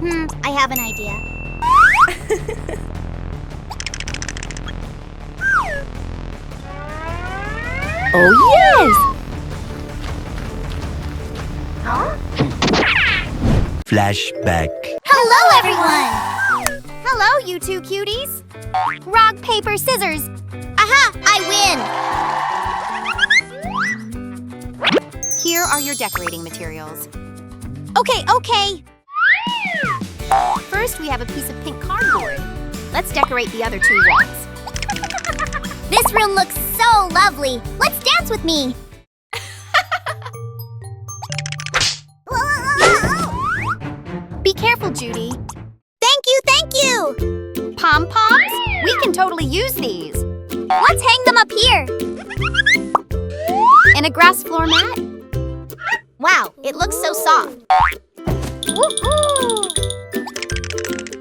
I have an idea. Oh, yes! Flashback. Hello, everyone! Hello, you two cuties. Rock, paper, scissors. Aha! I win! Here are your decorating materials. Okay. First, we have a piece of pink cardboard. Let's decorate the other two walls. This room looks so lovely. Let's dance with me. Be careful, Judy. Thank you. Pom-poms? We can totally use these. Let's hang them up here. And a grass floor mat? Wow, it looks so soft. Woohoo!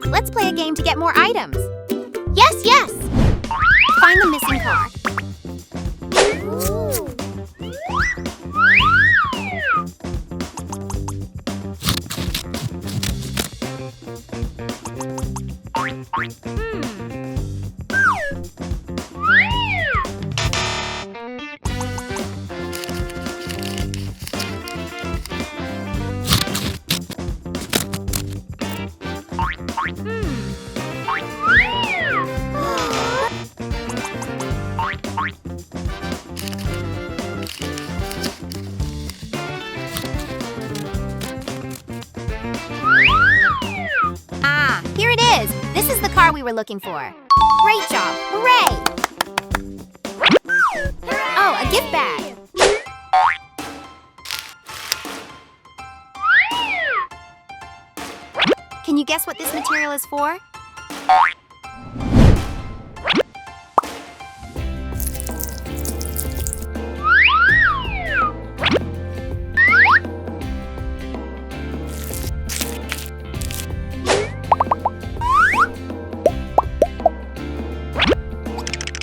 Let's play a game to get more items. Yes. Find the missing car. Ah, here it is. This is the car we were looking for. Great job. Hooray! Oh, a gift bag. Can you guess what this material is for?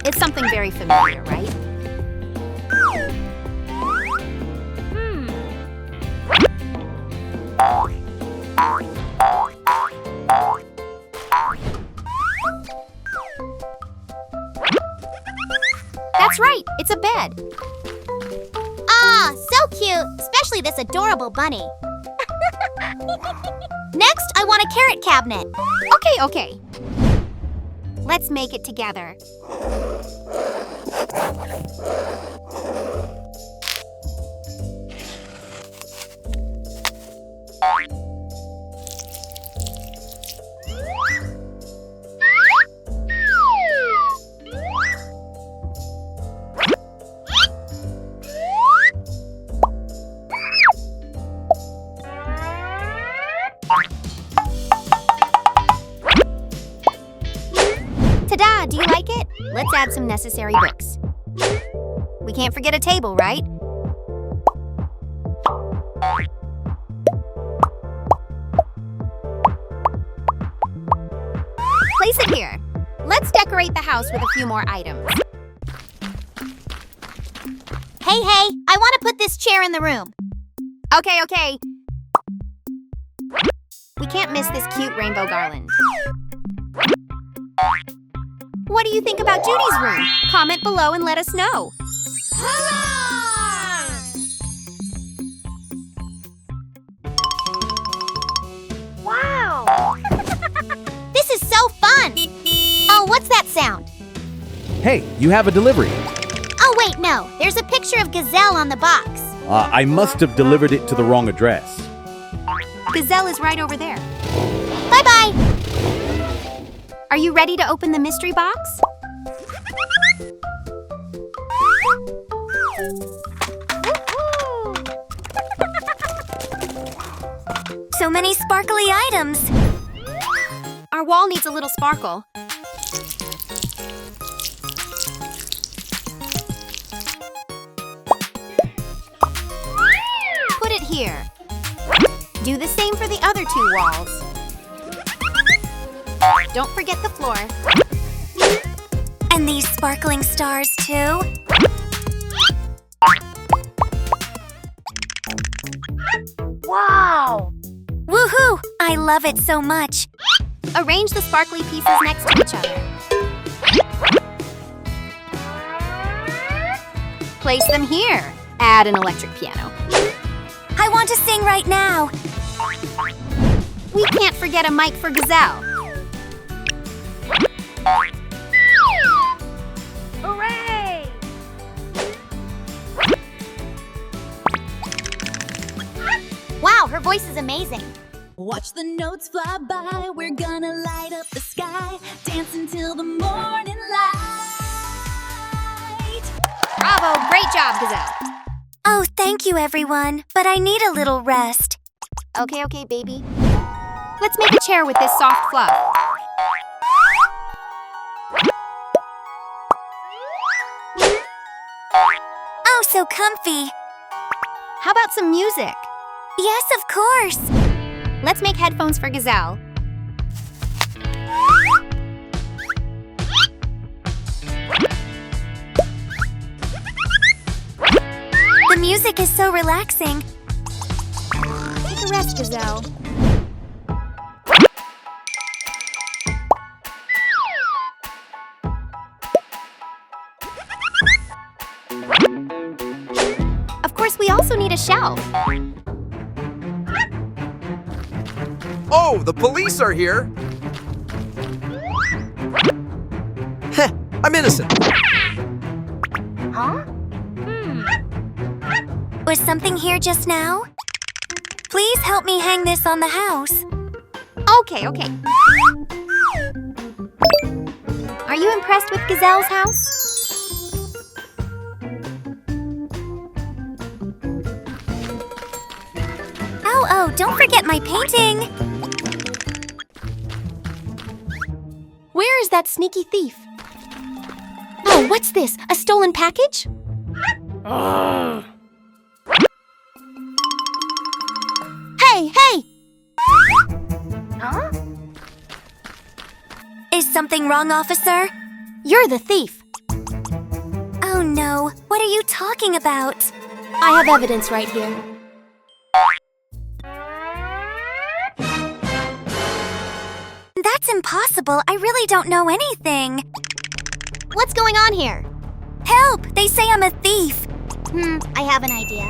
It's something very familiar, right? That's right, it's a bed. Ah, so cute, especially this adorable bunny. Next, I want a carrot cabinet. Okay. Let's make it together. Ta-da! Do you like it? Let's add some necessary books. We can't forget a table, right? Place it here. Let's decorate the house with a few more items. Hey, I want to put this chair in the room. Okay. We can't miss this cute rainbow garland. What do you think about Judy's room? Comment below and let us know. Wow! This is so fun! Oh, what's that sound? Hey, you have a delivery. Oh, wait, no. There's a picture of Gazelle on the box. I must have delivered it to the wrong address. Gazelle is right over there. Bye-bye! Are you ready to open the mystery box? So many sparkly items. Our wall needs a little sparkle. Put it here. Do the same for the other two walls. Don't forget the floor. And these sparkling stars, too? Wow! Woohoo! I love it so much. Arrange the sparkly pieces next to each other. Place them here. Add an electric piano. I want to sing right now. We can't forget a mic for Gazelle. Hooray! Wow, her voice is amazing. Watch the notes fly by, we're gonna light up the sky, dance until the morning light. Bravo, great job, Gazelle. Oh, thank you, everyone. But I need a little rest. Okay, baby. Let's make a chair with this soft fluff. Oh, so comfy. How about some music? Yes, of course. Let's make headphones for Gazelle. The music is so relaxing. Take a rest, Gazelle. Of course, we also need a shelf. Oh, the police are here! Heh, I'm innocent. Was something here just now? Please help me hang this on the house. Okay. Are you impressed with Gazelle's house? Oh, don't forget my painting. Where is that sneaky thief? Oh, what's this? A stolen package? Hey! Huh? Is something wrong, officer? You're the thief. Oh no, what are you talking about? I have evidence right here. That's impossible. I really don't know anything. What's going on here? Help! They say I'm a thief. I have an idea.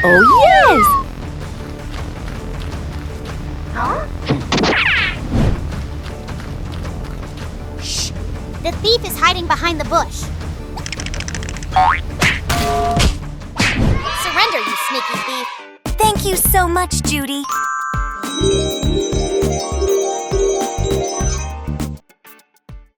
Oh, yes! Shh! The thief is hiding behind the bush. Surrender, you sneaky thief. Thank you so much, Judy.